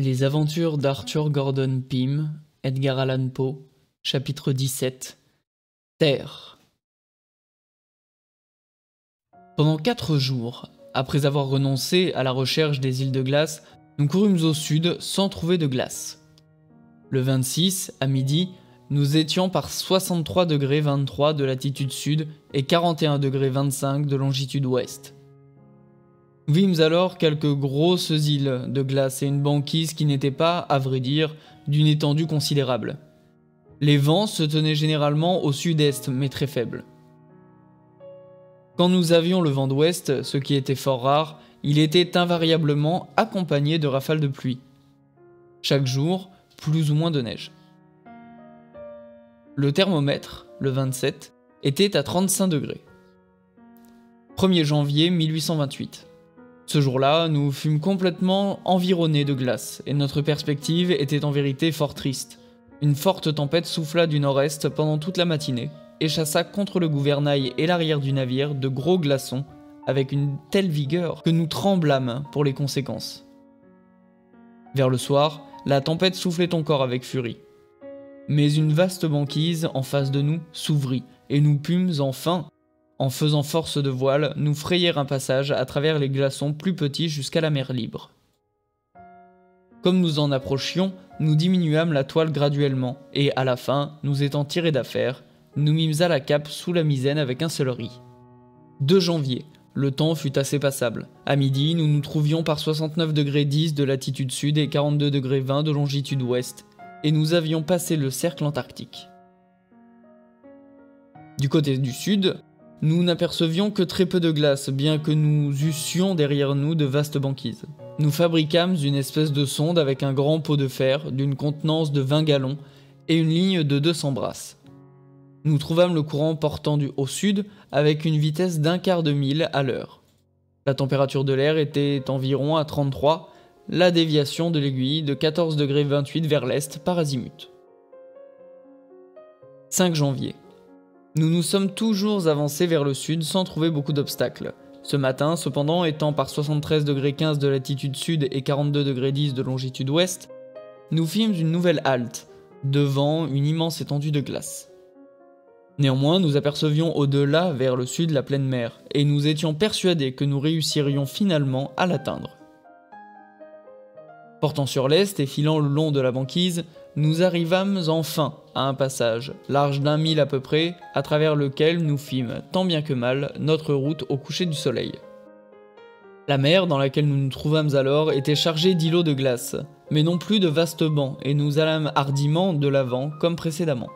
Les aventures d'Arthur Gordon Pym, Edgar Allan Poe, chapitre 17. Terre. Pendant 4 jours, après avoir renoncé à la recherche des îles de glace, nous courûmes au sud sans trouver de glace. Le 26, à midi, nous étions par 63°23 de latitude sud et 41°25 de longitude ouest. Nous vîmes alors quelques grosses îles de glace et une banquise qui n'était pas, à vrai dire, d'une étendue considérable. Les vents se tenaient généralement au sud-est, mais très faibles. Quand nous avions le vent d'ouest, ce qui était fort rare, il était invariablement accompagné de rafales de pluie. Chaque jour, plus ou moins de neige. Le thermomètre, le 27, était à 35 degrés. 1er janvier 1828. Ce jour-là, nous fûmes complètement environnés de glace, et notre perspective était en vérité fort triste. Une forte tempête souffla du nord-est pendant toute la matinée, et chassa contre le gouvernail et l'arrière du navire de gros glaçons, avec une telle vigueur que nous tremblâmes pour les conséquences. Vers le soir, la tempête soufflait encore avec furie. Mais une vaste banquise en face de nous s'ouvrit, et nous pûmes enfin, en faisant force de voile, nous frayer un passage à travers les glaçons plus petits jusqu'à la mer libre. Comme nous en approchions, nous diminuâmes la toile graduellement, et à la fin, nous étant tirés d'affaire, nous mîmes à la cape sous la misaine avec un seul riz. 2 janvier, le temps fut assez passable. À midi, nous nous trouvions par 69°10 de latitude sud et 42°20 de longitude ouest, et nous avions passé le cercle antarctique. Du côté du sud, nous n'apercevions que très peu de glace, bien que nous eussions derrière nous de vastes banquises. Nous fabriquâmes une espèce de sonde avec un grand pot de fer d'une contenance de 20 gallons et une ligne de 200 brasses. Nous trouvâmes le courant portant au sud avec une vitesse d'1/4 de mille à l'heure. La température de l'air était environ à 33, la déviation de l'aiguille de 14°28 vers l'est par azimut. 5 janvier. Nous nous sommes toujours avancés vers le sud sans trouver beaucoup d'obstacles. Ce matin, cependant, étant par 73°15 de latitude sud et 42°10 de longitude ouest, nous fîmes une nouvelle halte, devant une immense étendue de glace. Néanmoins, nous apercevions au-delà, vers le sud, la pleine mer, et nous étions persuadés que nous réussirions finalement à l'atteindre. Portant sur l'est et filant le long de la banquise, nous arrivâmes enfin à un passage, large d'1 mille à peu près, à travers lequel nous fîmes, tant bien que mal, notre route au coucher du soleil. La mer dans laquelle nous nous trouvâmes alors était chargée d'îlots de glace, mais non plus de vastes bancs, et nous allâmes hardiment de l'avant comme précédemment.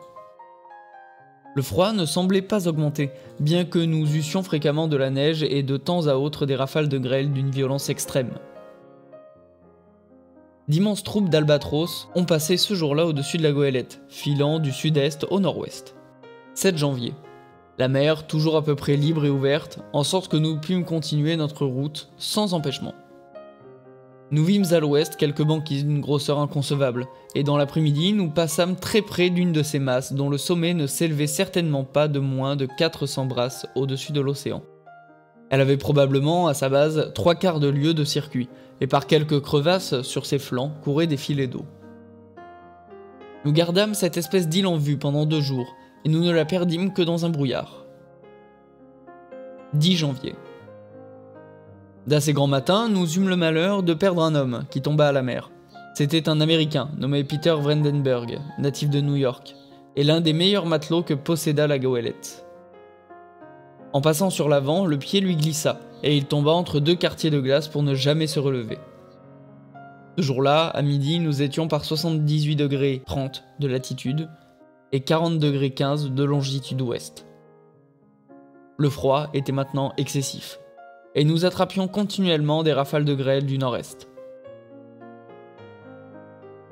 Le froid ne semblait pas augmenter, bien que nous eussions fréquemment de la neige et de temps à autre des rafales de grêle d'une violence extrême. D'immenses troupes d'albatros ont passé ce jour-là au-dessus de la goélette, filant du sud-est au nord-ouest. 7 janvier. La mer, toujours à peu près libre et ouverte, en sorte que nous pûmes continuer notre route sans empêchement. Nous vîmes à l'ouest quelques banquises d'une grosseur inconcevable, et dans l'après-midi, nous passâmes très près d'une de ces masses dont le sommet ne s'élevait certainement pas de moins de 400 brasses au-dessus de l'océan. Elle avait probablement, à sa base, 3/4 de lieue de circuit, et par quelques crevasses sur ses flancs couraient des filets d'eau. Nous gardâmes cette espèce d'île en vue pendant 2 jours, et nous ne la perdîmes que dans un brouillard. 10 janvier. D'assez grand matin, nous eûmes le malheur de perdre un homme qui tomba à la mer. C'était un Américain nommé Peter Vredenburg, natif de New York, et l'un des meilleurs matelots que possédât la goélette. En passant sur l'avant, le pied lui glissa, et il tomba entre 2 quartiers de glace pour ne jamais se relever. Ce jour-là, à midi, nous étions par 78°30 de latitude et 40°15 de longitude ouest. Le froid était maintenant excessif, et nous attrapions continuellement des rafales de grêle du nord-est.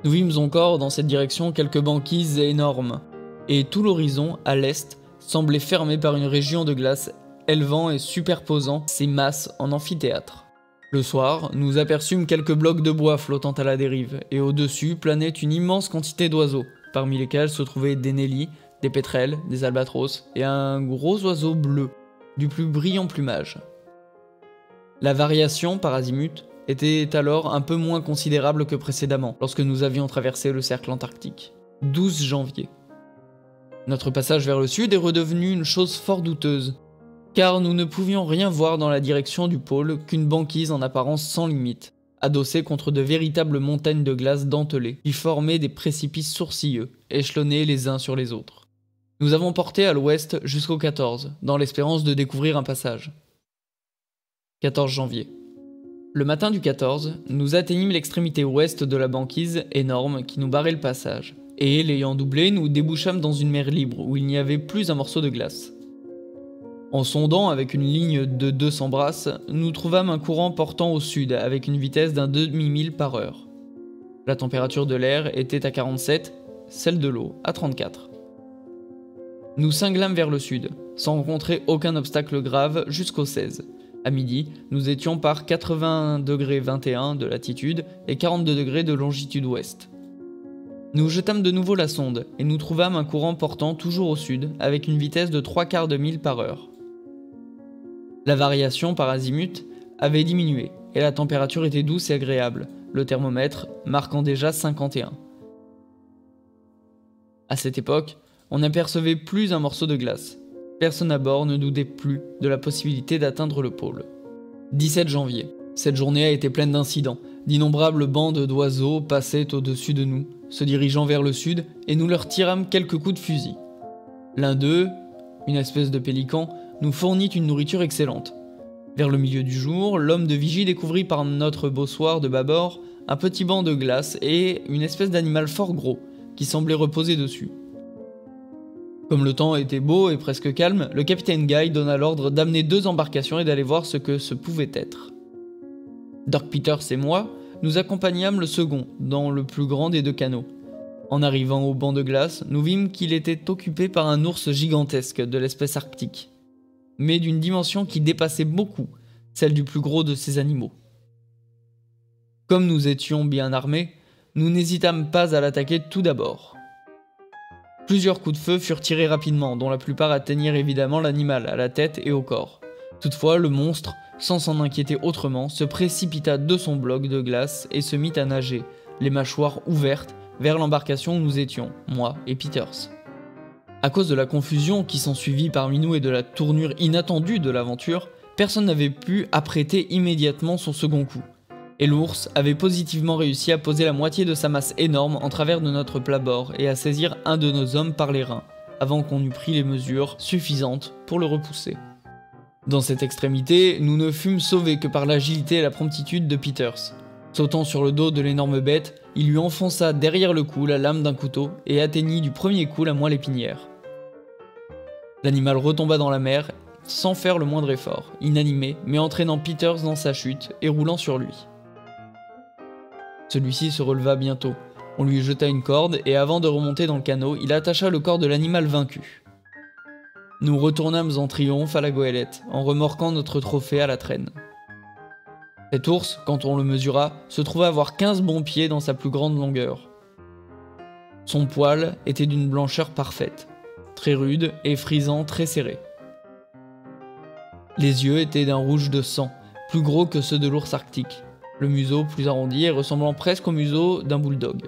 Nous vîmes encore dans cette direction quelques banquises énormes, et tout l'horizon, à l'est, semblait fermé par une région de glace élevant et superposant ces masses en amphithéâtre. Le soir, nous aperçûmes quelques blocs de bois flottant à la dérive, et au-dessus planait une immense quantité d'oiseaux, parmi lesquels se trouvaient des nélis, des pétrels, des albatros, et un gros oiseau bleu, du plus brillant plumage. La variation par azimut était alors un peu moins considérable que précédemment, lorsque nous avions traversé le cercle antarctique. 12 janvier. Notre passage vers le sud est redevenu une chose fort douteuse, car nous ne pouvions rien voir dans la direction du pôle qu'une banquise en apparence sans limite, adossée contre de véritables montagnes de glace dentelées, qui formaient des précipices sourcilleux, échelonnés les uns sur les autres. Nous avons porté à l'ouest jusqu'au 14, dans l'espérance de découvrir un passage. 14 janvier. Le matin du 14, nous atteignîmes l'extrémité ouest de la banquise énorme qui nous barrait le passage, et, l'ayant doublé, nous débouchâmes dans une mer libre où il n'y avait plus un morceau de glace. En sondant avec une ligne de 200 brasses, nous trouvâmes un courant portant au sud avec une vitesse d'un demi-mille par heure. La température de l'air était à 47, celle de l'eau à 34. Nous cinglâmes vers le sud, sans rencontrer aucun obstacle grave jusqu'au 16. À midi, nous étions par 81,21 de latitude et 42 degrés de longitude ouest. Nous jetâmes de nouveau la sonde et nous trouvâmes un courant portant toujours au sud avec une vitesse de 3/4 de mille par heure. La variation par azimut avait diminué et la température était douce et agréable, le thermomètre marquant déjà 51. À cette époque, on n'apercevait plus un morceau de glace. Personne à bord ne doutait plus de la possibilité d'atteindre le pôle. 17 janvier. Cette journée a été pleine d'incidents. D'innombrables bandes d'oiseaux passaient au-dessus de nous, se dirigeant vers le sud, et nous leur tirâmes quelques coups de fusil. L'un d'eux, une espèce de pélican, nous fournit une nourriture excellente. Vers le milieu du jour, l'homme de vigie découvrit par notre bossoir de bâbord un petit banc de glace et une espèce d'animal fort gros, qui semblait reposer dessus. Comme le temps était beau et presque calme, le capitaine Guy donna l'ordre d'amener 2 embarcations et d'aller voir ce que ce pouvait être. Dirk Peters et moi, nous accompagnâmes le second, dans le plus grand des 2 canots. En arrivant au banc de glace, nous vîmes qu'il était occupé par un ours gigantesque de l'espèce arctique, mais d'une dimension qui dépassait beaucoup celle du plus gros de ces animaux. Comme nous étions bien armés, nous n'hésitâmes pas à l'attaquer tout d'abord. Plusieurs coups de feu furent tirés rapidement, dont la plupart atteignirent évidemment l'animal à la tête et au corps. Toutefois, le monstre, sans s'en inquiéter autrement, se précipita de son bloc de glace et se mit à nager, les mâchoires ouvertes, vers l'embarcation où nous étions, moi et Peters. À cause de la confusion qui s'ensuivit parmi nous et de la tournure inattendue de l'aventure, personne n'avait pu apprêter immédiatement son second coup. Et l'ours avait positivement réussi à poser la moitié de sa masse énorme en travers de notre plat-bord et à saisir un de nos hommes par les reins, avant qu'on eût pris les mesures suffisantes pour le repousser. Dans cette extrémité, nous ne fûmes sauvés que par l'agilité et la promptitude de Peters. Sautant sur le dos de l'énorme bête, il lui enfonça derrière le cou la lame d'un couteau et atteignit du premier coup la moelle épinière. L'animal retomba dans la mer sans faire le moindre effort, inanimé, mais entraînant Peters dans sa chute et roulant sur lui. Celui-ci se releva bientôt. On lui jeta une corde et avant de remonter dans le canot, il attacha le corps de l'animal vaincu. Nous retournâmes en triomphe à la goélette, en remorquant notre trophée à la traîne. Cet ours, quand on le mesura, se trouva avoir 15 bons pieds dans sa plus grande longueur. Son poil était d'une blancheur parfaite, très rude et frisant très serré. Les yeux étaient d'un rouge de sang, plus gros que ceux de l'ours arctique. Le museau plus arrondi et ressemblant presque au museau d'un bulldog.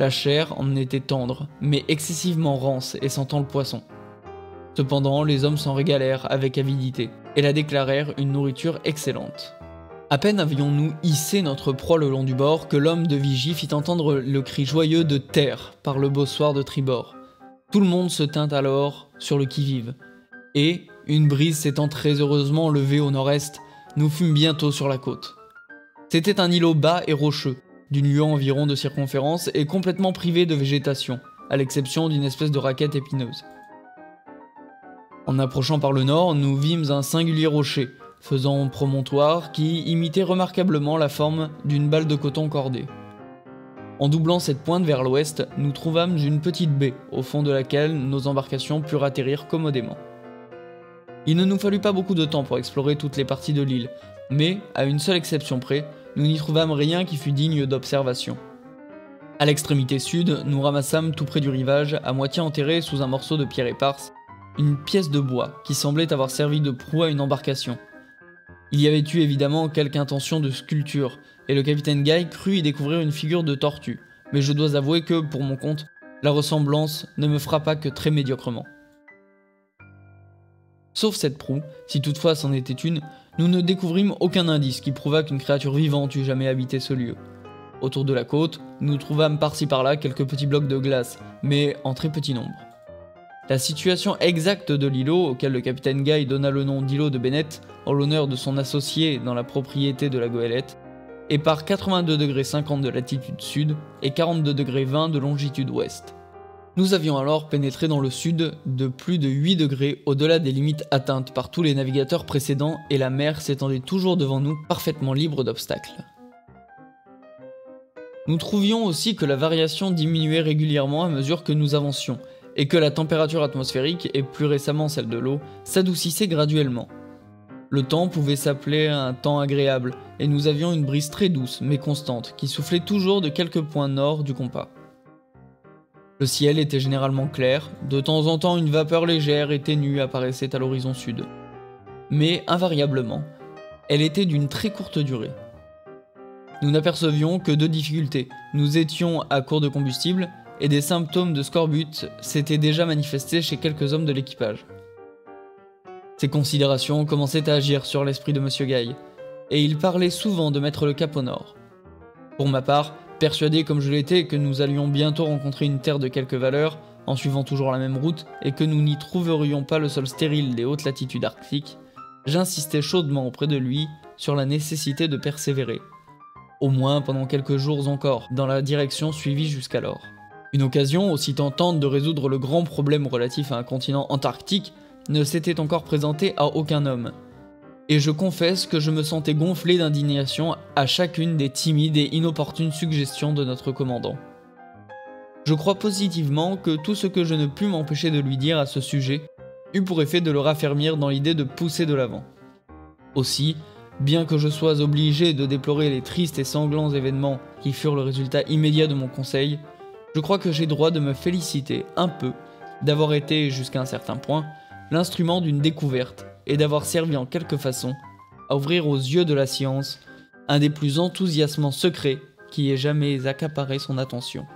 La chair en était tendre, mais excessivement rance et sentant le poisson. Cependant, les hommes s'en régalèrent avec avidité, et la déclarèrent une nourriture excellente. À peine avions-nous hissé notre proie le long du bord que l'homme de vigie fit entendre le cri joyeux de « terre » par le bossoir de tribord. Tout le monde se tint alors sur le qui-vive, et, une brise s'étant très heureusement levée au nord-est, nous fûmes bientôt sur la côte. C'était un îlot bas et rocheux, d'une lieue environ de circonférence et complètement privé de végétation, à l'exception d'une espèce de raquette épineuse. En approchant par le nord, nous vîmes un singulier rocher, faisant promontoire, qui imitait remarquablement la forme d'une balle de coton cordée. En doublant cette pointe vers l'ouest, nous trouvâmes une petite baie, au fond de laquelle nos embarcations purent atterrir commodément. Il ne nous fallut pas beaucoup de temps pour explorer toutes les parties de l'île, mais, à une seule exception près, nous n'y trouvâmes rien qui fût digne d'observation. À l'extrémité sud, nous ramassâmes tout près du rivage, à moitié enterré sous un morceau de pierre éparse, une pièce de bois qui semblait avoir servi de proue à une embarcation. Il y avait eu évidemment quelque intention de sculpture, et le capitaine Guy crut y découvrir une figure de tortue, mais je dois avouer que, pour mon compte, la ressemblance ne me frappa que très médiocrement. Sauf cette proue, si toutefois c'en était une, nous ne découvrîmes aucun indice qui prouvât qu'une créature vivante eût jamais habité ce lieu. Autour de la côte, nous trouvâmes par-ci par-là quelques petits blocs de glace, mais en très petit nombre. La situation exacte de l'îlot, auquel le capitaine Guy donna le nom d'îlot de Bennett, en l'honneur de son associé dans la propriété de la goélette, est par 82,50° de latitude sud et 42,20° de longitude ouest. Nous avions alors pénétré dans le sud de plus de 8 degrés au-delà des limites atteintes par tous les navigateurs précédents et la mer s'étendait toujours devant nous parfaitement libre d'obstacles. Nous trouvions aussi que la variation diminuait régulièrement à mesure que nous avancions, et que la température atmosphérique, et plus récemment celle de l'eau, s'adoucissait graduellement. Le temps pouvait s'appeler un temps agréable, et nous avions une brise très douce mais constante qui soufflait toujours de quelques points nord du compas. Le ciel était généralement clair, de temps en temps une vapeur légère et ténue apparaissait à l'horizon sud. Mais invariablement, elle était d'une très courte durée. Nous n'apercevions que deux difficultés, nous étions à court de combustible, et des symptômes de scorbut s'étaient déjà manifestés chez quelques hommes de l'équipage. Ces considérations commençaient à agir sur l'esprit de Monsieur Guy, et il parlait souvent de mettre le cap au nord. Pour ma part, persuadé comme je l'étais que nous allions bientôt rencontrer une terre de quelque valeur, en suivant toujours la même route, et que nous n'y trouverions pas le sol stérile des hautes latitudes arctiques, j'insistais chaudement auprès de lui sur la nécessité de persévérer, au moins pendant quelques jours encore, dans la direction suivie jusqu'alors. Une occasion aussi tentante de résoudre le grand problème relatif à un continent antarctique ne s'était encore présentée à aucun homme, et je confesse que je me sentais gonflé d'indignation à chacune des timides et inopportunes suggestions de notre commandant. Je crois positivement que tout ce que je ne pus m'empêcher de lui dire à ce sujet eut pour effet de le raffermir dans l'idée de pousser de l'avant. Aussi, bien que je sois obligé de déplorer les tristes et sanglants événements qui furent le résultat immédiat de mon conseil, je crois que j'ai droit de me féliciter un peu d'avoir été, jusqu'à un certain point, l'instrument d'une découverte et d'avoir servi en quelque façon à ouvrir aux yeux de la science un des plus enthousiasmants secrets qui ait jamais accaparé son attention.